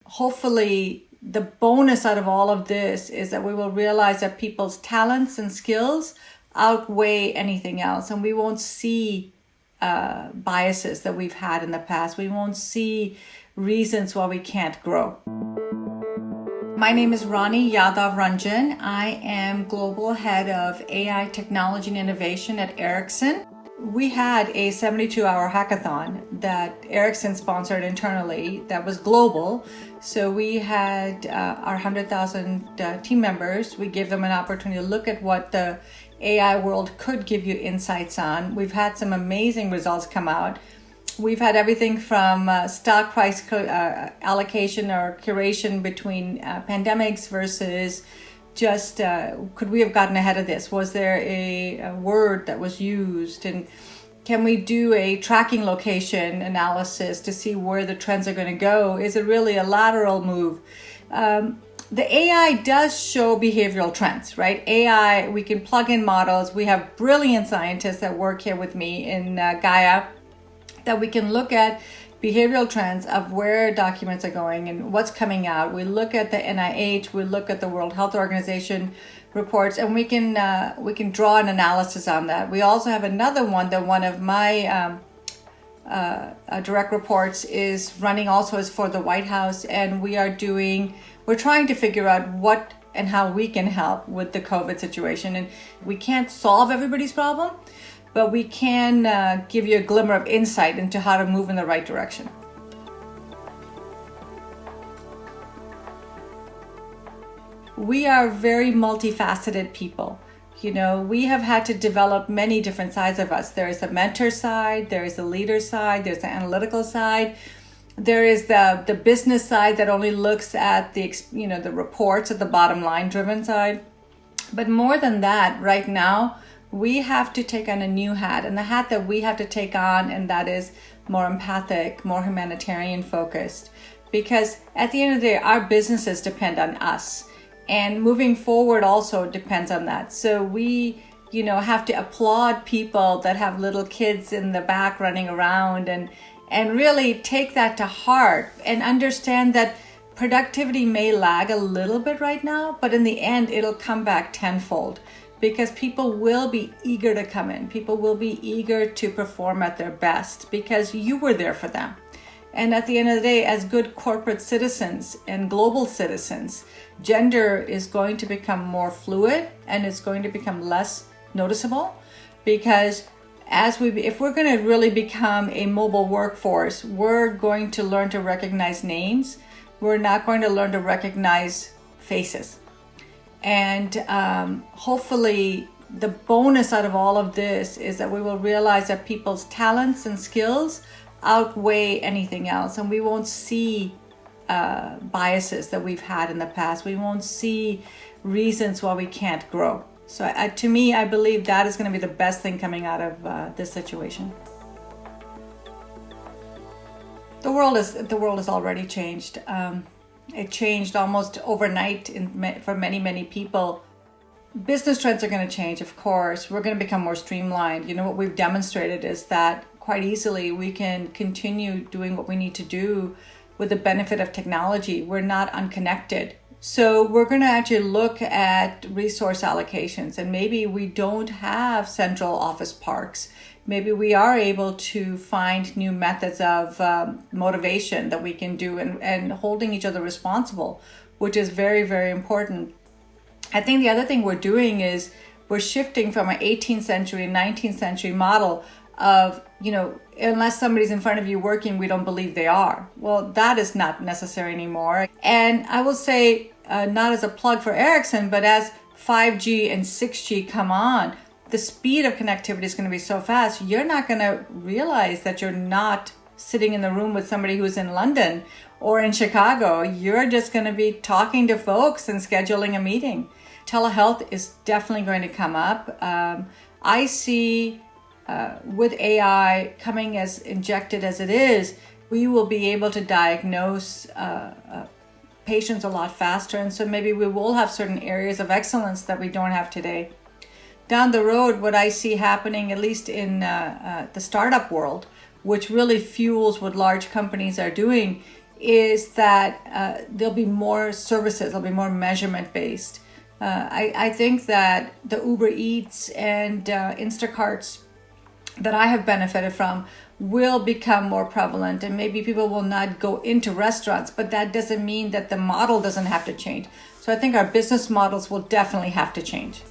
hopefully the bonus out of all of this is that we will realize that people's talents and skills outweigh anything else, and we won't see biases that we've had in the past. We won't see reasons why we can't grow. My name is Rani Yadav Ranjan. I am Global Head of AI Technology and Innovation at Ericsson. We had a 72-hour hackathon that Ericsson sponsored internally that was global. So we had our 100,000 team members. We gave them an opportunity to look at what the AI world could give you insights on. We've had some amazing results come out. We've had everything from stock price allocation or curation between pandemics versus just could we have gotten ahead of this? Was there a word that was used? And can we do a tracking location analysis to see where the trends are going to go? Is it really a lateral move? The AI does show behavioral trends, right? AI, we can plug in models. We have brilliant scientists that work here with me in Gaia that we can look at behavioral trends of where documents are going and what's coming out. We look at the NIH, we look at the World Health Organization reports, and we can draw an analysis on that. We also have another one that one of my direct reports is running also is for the White House, and we're trying to figure out what and how we can help with the COVID situation. And we can't solve everybody's problem, but we can give you a glimmer of insight into how to move in the right direction. We are very multifaceted people. You know, we have had to develop many different sides of us. There is a mentor side, there is a leader side, there's the analytical side, there is the business side that only looks at the reports at the bottom line driven side. But more than that, right now, we have to take on a new hat, and the hat that we have to take on, and that is more empathic, more humanitarian focused, because at the end of the day, our businesses depend on us, and moving forward also depends on that. So we, have to applaud people that have little kids in the back running around and really take that to heart and understand that productivity may lag a little bit right now, but in the end, it'll come back tenfold. Because people will be eager to come in. People will be eager to perform at their best because you were there for them. And at the end of the day, as good corporate citizens and global citizens, gender is going to become more fluid and it's going to become less noticeable, because if we're going to really become a mobile workforce, we're going to learn to recognize names. We're not going to learn to recognize faces. And hopefully the bonus out of all of this is that we will realize that people's talents and skills outweigh anything else, and we won't see biases that we've had in the past. We won't see reasons why we can't grow. So to me, I believe that is going to be the best thing coming out of this situation. The world has already changed. It changed almost overnight for many, many people. Business trends are going to change, of course. We're going to become more streamlined. What we've demonstrated is that quite easily we can continue doing what we need to do with the benefit of technology. We're not unconnected. So we're going to actually look at resource allocations, and maybe we don't have central office parks. Maybe we are able to find new methods of motivation that we can do and holding each other responsible, which is very, very important. I think the other thing we're doing is we're shifting from an 18th century, 19th century model of, unless somebody's in front of you working, we don't believe they are. Well, that is not necessary anymore. And I will say, not as a plug for Ericsson, but as 5G and 6G come on, the speed of connectivity is going to be so fast, you're not going to realize that you're not sitting in the room with somebody who's in London or in Chicago. You're just going to be talking to folks and scheduling a meeting. Telehealth is definitely going to come up. I see with AI coming as injected as it is, we will be able to diagnose patients a lot faster. And so maybe we will have certain areas of excellence that we don't have today. Down the road, what I see happening, at least in the startup world, which really fuels what large companies are doing, is that there'll be more services, there'll be more measurement based. I think that the Uber Eats and Instacarts that I have benefited from will become more prevalent, and maybe people will not go into restaurants, but that doesn't mean that the model doesn't have to change. So I think our business models will definitely have to change.